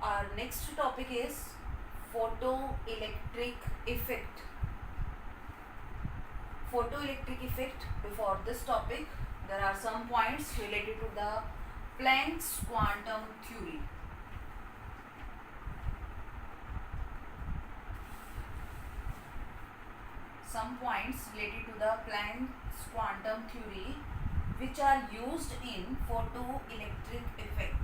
Our next topic is photoelectric effect. Photoelectric effect. Before this topic, there are some points related to the Planck's quantum theory. Some points related to the Planck's quantum theory which are used in photoelectric effect.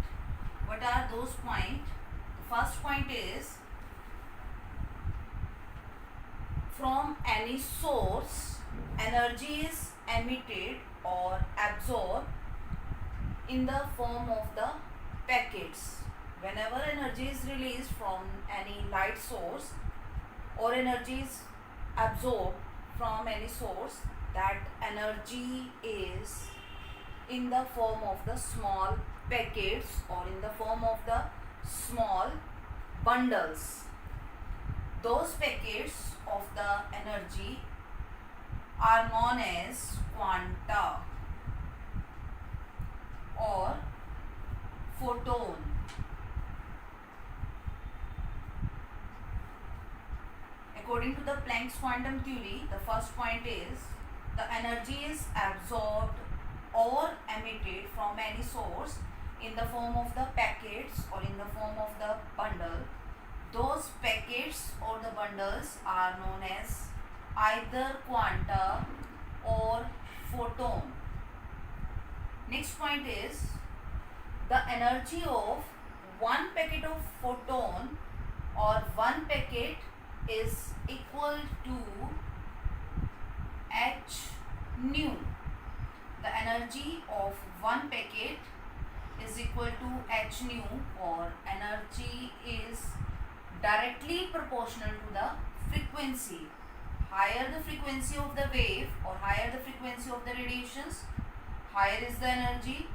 What are those points? The first point is, from any source, energy is emitted or absorbed in the form of the packets. Whenever energy is released from any light source or energy is absorbed from any source, that energy is in the form of the small packets or in the form of the small bundles. Those packets of the energy are known as quanta or photon. According to the Planck's quantum theory, the first point is the energy is absorbed or emitted from any source in the form of the packets or in the form of the bundle. Those packets or the bundles are known as either quanta or photon. Next point is, the energy of one packet of photon or one packet is equal to h nu. The energy of one packet is equal to h nu, or energy is directly proportional to the frequency. Higher the frequency of the wave or higher the frequency of the radiations, higher is the energy.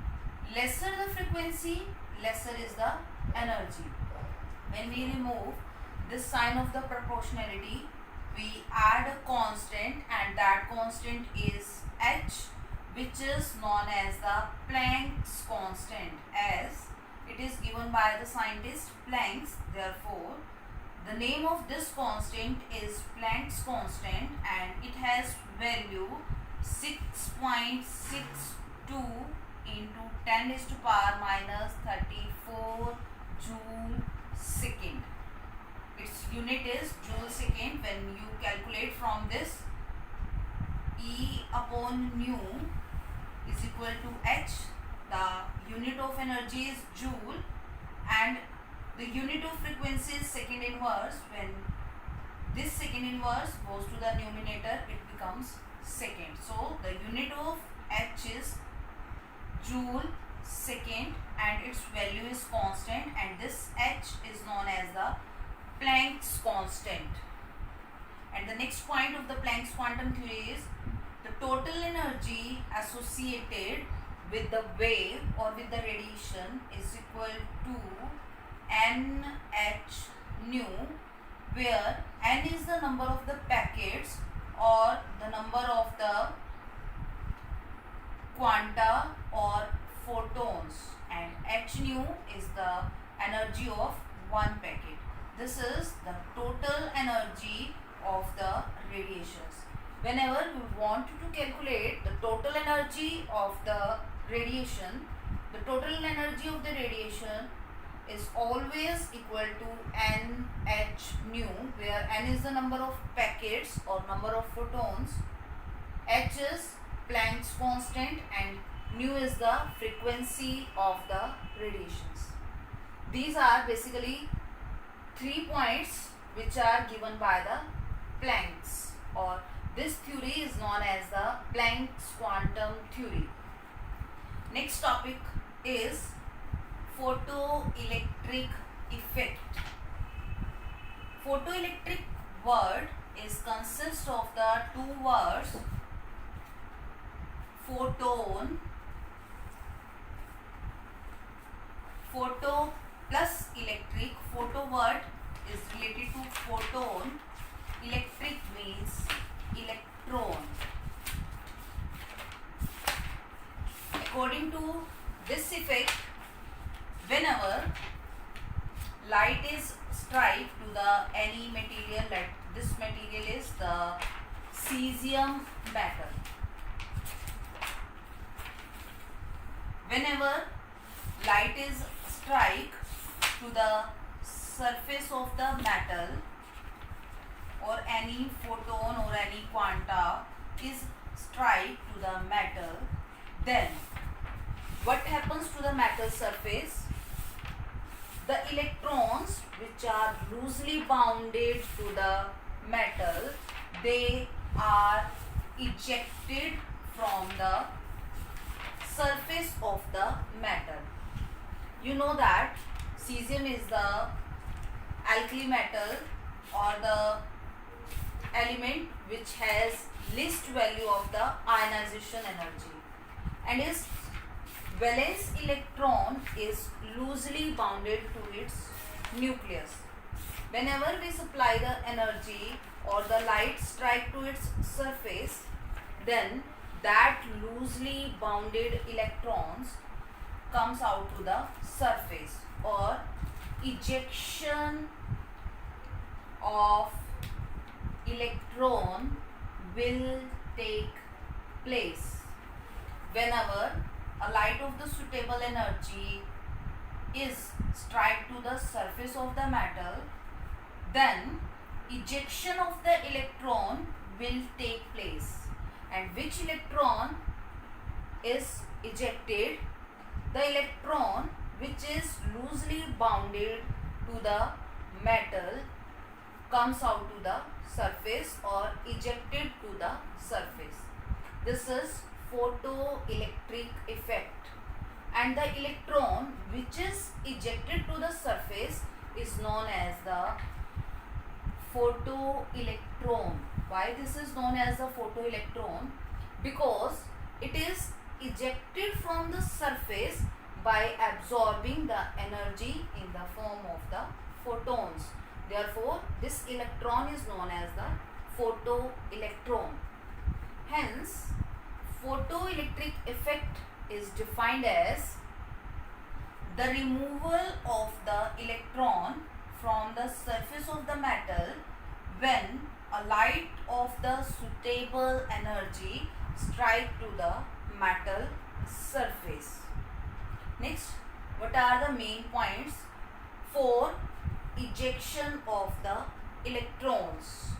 Lesser the frequency, lesser is the energy. When we remove this sign of the proportionality, we add a constant, and that constant is h, which is known as the Planck's constant, as it is given by the scientist Planck. Therefore, the name of this constant is Planck's constant, and it has value 6.62 into 10 raised to power minus 34 joule second. Its unit is joule second. When you calculate from this, E upon nu is equal to h. The unit of energy is joule and the unit of frequency is second inverse. When this second inverse goes to the numerator, it becomes second. So the unit of h is joule second and its value is constant, and this h is known as the Planck's constant. And the next point of the Planck's quantum theory is, the total energy associated with the wave or with the radiation is equal to nh nu, where n is the number of the packets or the number of the quanta or photons, and h nu is the energy of one packet. This is the total energy of the radiations. Whenever we want to calculate the total energy of the radiation, the total energy of the radiation is always equal to nh nu, where n is the number of packets or number of photons, h is Planck's constant, and nu is the frequency of the radiations. These are basically 3 points which are given by the Planck's, or this theory is known as the Planck's quantum theory. Next topic is photoelectric effect. Photoelectric word is consists of the two words photon, photo plus electric. Photo word is related to photon, electric means electron. According to this effect, whenever light is strike to the any material, like this material is the cesium metal. Whenever light is strike to the surface of the metal, or any photon or any quanta is strike to the metal, then what happens to the metal surface? The electrons which are loosely bounded to the metal, they are ejected from the surface of the metal. You know that cesium is the alkali metal or the element which has least value of the ionization energy, and its valence electron is loosely bounded to its nucleus. Whenever we supply the energy or the light strike to its surface, then that loosely bounded electrons comes out to the surface, or ejection of electron will take place. Whenever a light of the suitable energy is strike to the surface of the metal, then ejection of the electron will take place. And which electron is ejected? The electron which is loosely bounded to the metal comes out to the surface, or ejected to the surface. This is photoelectric effect, and the electron which is ejected to the surface is known as the photoelectron. Why this is known as the photoelectron? Because it is ejected from the surface by absorbing the energy in the form of the photons. Therefore, this electron is known as the photoelectron. Hence, photoelectric effect is defined as the removal of the electron from the surface of the metal when a light of the suitable energy strike to the metal surface. Next, what are the main points for ejection of the electrons?